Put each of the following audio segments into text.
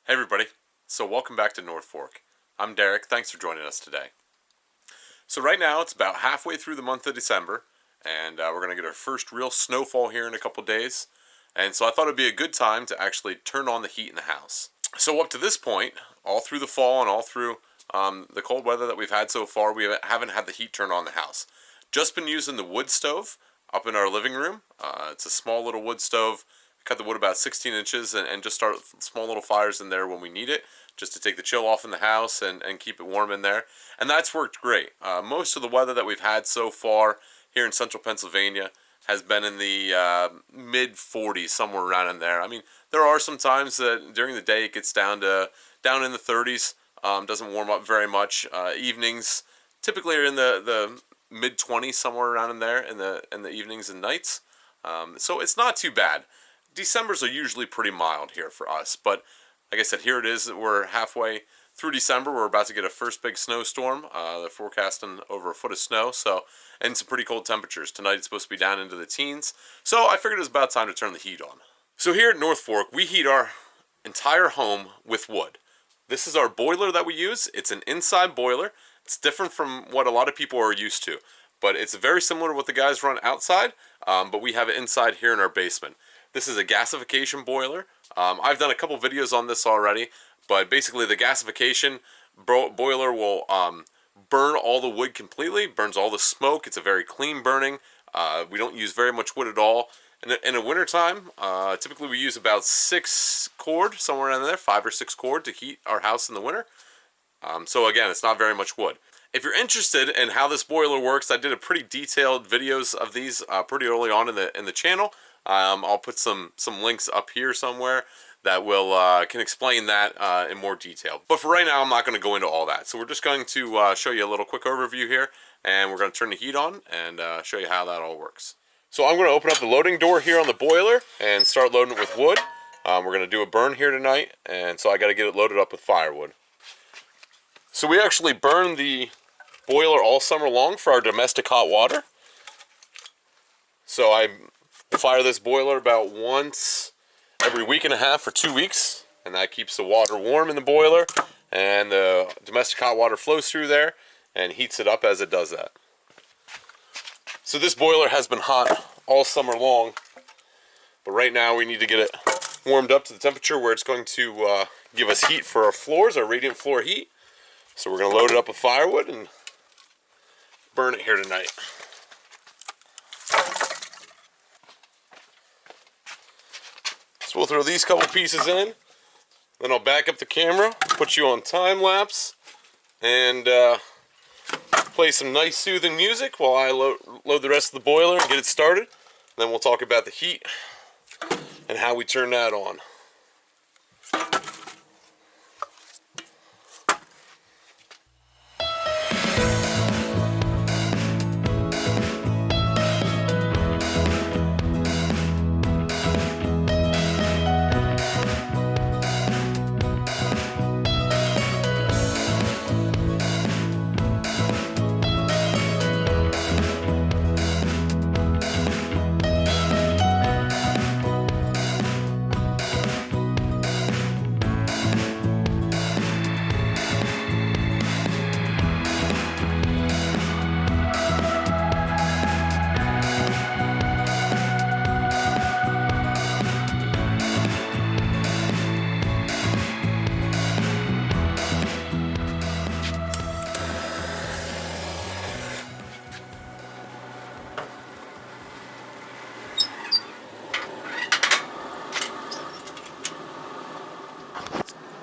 Hey everybody, so welcome back to North Fork. I'm Derek, thanks for joining us today. So right now it's about halfway through the month of December, and we're going to get our first real snowfall here in a couple days. And so I thought it'd be a good time to actually turn on the heat in the house. So up to this point, all through the fall and all through the cold weather that we've had so far, we haven't had the heat turned on the house. Just been using the wood stove up in our living room. It's a small little wood stove. Cut the wood about 16 inches and just start small little fires in there when we need it, just to take the chill off in the house and keep it warm in there. And that's worked great. Most of the weather that we've had so far here in central Pennsylvania has been in the mid 40s, somewhere around in there. I mean, there are some times that during the day it gets down in the 30s. Doesn't warm up very much. Evenings typically are in the mid 20s, somewhere around in there in the evenings and nights. So it's not too bad. Decembers are usually pretty mild here for us, but like I said, here it is. We're halfway through December. We're about to get a first big snowstorm. They're forecasting over a foot of snow, and some pretty cold temperatures. Tonight it's supposed to be down into the teens, so I figured it was about time to turn the heat on. So here at North Fork, we heat our entire home with wood. This is our boiler that we use. It's an inside boiler. It's different from what a lot of people are used to, but it's very similar to what the guys run outside, but we have it inside here in our basement. This is a gasification boiler. I've done a couple videos on this already, but basically the gasification boiler will burn all the wood completely, burns all the smoke. It's a very clean burning. We don't use very much wood at all. In the wintertime, typically we use about 6 cord, somewhere around there, 5 or 6 cord to heat our house in the winter. So again, it's not very much wood. If you're interested in how this boiler works, I did a pretty detailed videos of these pretty early on in the channel. I'll put some links up here somewhere that will can explain that in more detail. But for right now, I'm not going to go into all that. So we're just going to show you a little quick overview here, and we're going to turn the heat on and show you how that all works. So I'm going to open up the loading door here on the boiler and start loading it with wood. We're going to do a burn here tonight, and so I got to get it loaded up with firewood. So we actually burn the boiler all summer long for our domestic hot water. So I fire this boiler about once every week and a half for 2 weeks, and that keeps the water warm in the boiler, and the domestic hot water flows through there and heats it up as it does that. So this boiler has been hot all summer long, but right now we need to get it warmed up to the temperature where it's going to give us heat for our floors, our radiant floor heat. So we're going to load it up with firewood and burn it here tonight. So we'll throw these couple pieces in, then I'll back up the camera, put you on time lapse, and play some nice soothing music while I load the rest of the boiler and get it started. Then we'll talk about the heat and how we turn that on.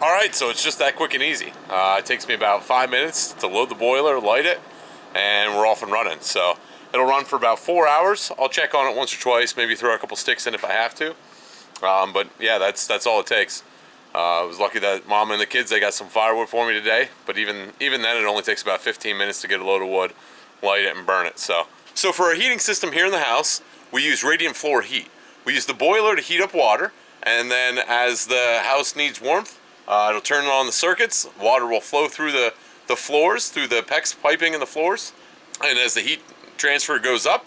Alright, so it's just that quick and easy. It takes me about 5 minutes to load the boiler, light it, and we're off and running. So it'll run for about 4 hours. I'll check on it once or twice, maybe throw a couple sticks in if I have to. But yeah, that's all it takes. I was lucky that Mom and the kids, they got some firewood for me today, but even then it only takes about 15 minutes to get a load of wood, light it, and burn it. So for our heating system here in the house, we use radiant floor heat. We use the boiler to heat up water, and then as the house needs warmth, it'll turn on the circuits. Water will flow through the floors, through the PEX piping in the floors, and as the heat transfer goes up,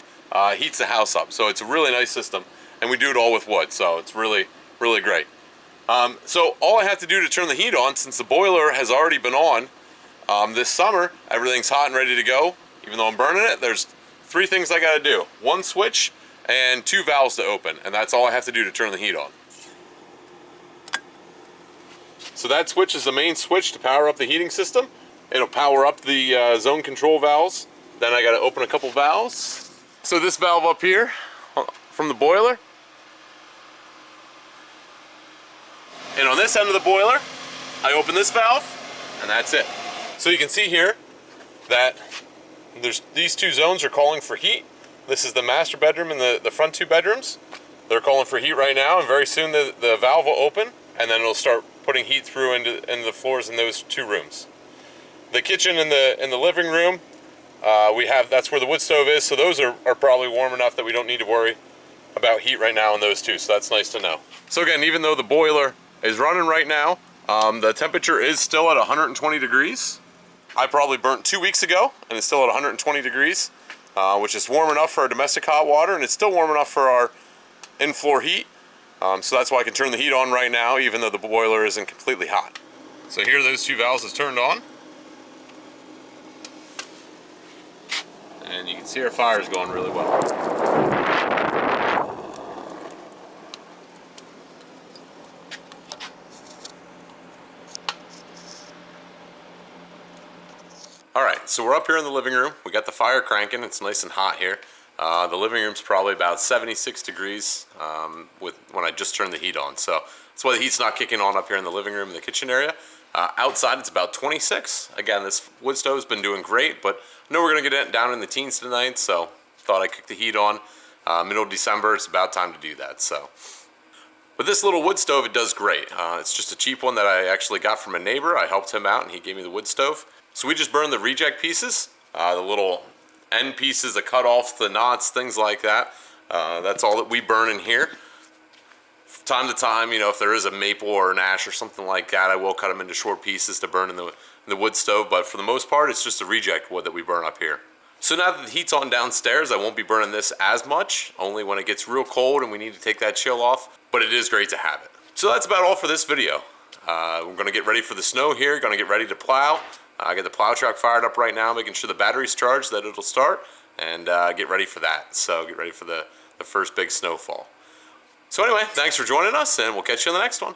heats the house up. So it's a really nice system, and we do it all with wood, so it's really, really great. So all I have to do to turn the heat on, since the boiler has already been on this summer, everything's hot and ready to go. Even though I'm burning it, there's 3 things I gotta do. 1 switch and 2 valves to open, and that's all I have to do to turn the heat on. So that switch is the main switch to power up the heating system. It'll power up the zone control valves. Then I gotta open a couple valves. So this valve up here from the boiler, and on this end of the boiler, I open this valve, and that's it. So you can see here that these 2 zones are calling for heat. This is the master bedroom and the front 2 bedrooms. They're calling for heat right now, and very soon the valve will open, and then it'll start putting heat through into the floors in those 2 rooms. The kitchen and the living room, that's where the wood stove is, so those are probably warm enough that we don't need to worry about heat right now in those 2, so that's nice to know. So again, even though the boiler is running right now, the temperature is still at 120 degrees. I probably burnt 2 weeks ago, and it's still at 120 degrees, which is warm enough for our domestic hot water, and it's still warm enough for our in-floor heat. So that's why I can turn the heat on right now, even though the boiler isn't completely hot. So here those 2 valves is turned on. And you can see our fire is going really well. Alright, so we're up here in the living room. We got the fire cranking. It's nice and hot here. The living room's probably about 76 degrees when I just turned the heat on. So that's why the heat's not kicking on up here in the living room and the kitchen area. Outside it's about 26. Again, this wood stove's been doing great, but I know we're going to get it down in the teens tonight, so thought I'd kick the heat on. Middle of December, it's about time to do that. So, but this little wood stove, it does great. It's just a cheap one that I actually got from a neighbor. I helped him out and he gave me the wood stove. So we just burned the reject pieces, the little end pieces that cut off the knots, things like that. That's all that we burn in here. From time to time, you know, if there is a maple or an ash or something like that, I will cut them into short pieces to burn in the wood stove, but for the most part, it's just the reject wood that we burn up here. So now that the heat's on downstairs, I won't be burning this as much, only when it gets real cold and we need to take that chill off, but it is great to have it. So that's about all for this video. We're gonna get ready for the snow here, gonna get ready to plow. I got the plow truck fired up right now, making sure the battery's charged, that it'll start, and get ready for that. So get ready for the first big snowfall. So anyway, thanks for joining us, and we'll catch you in the next one.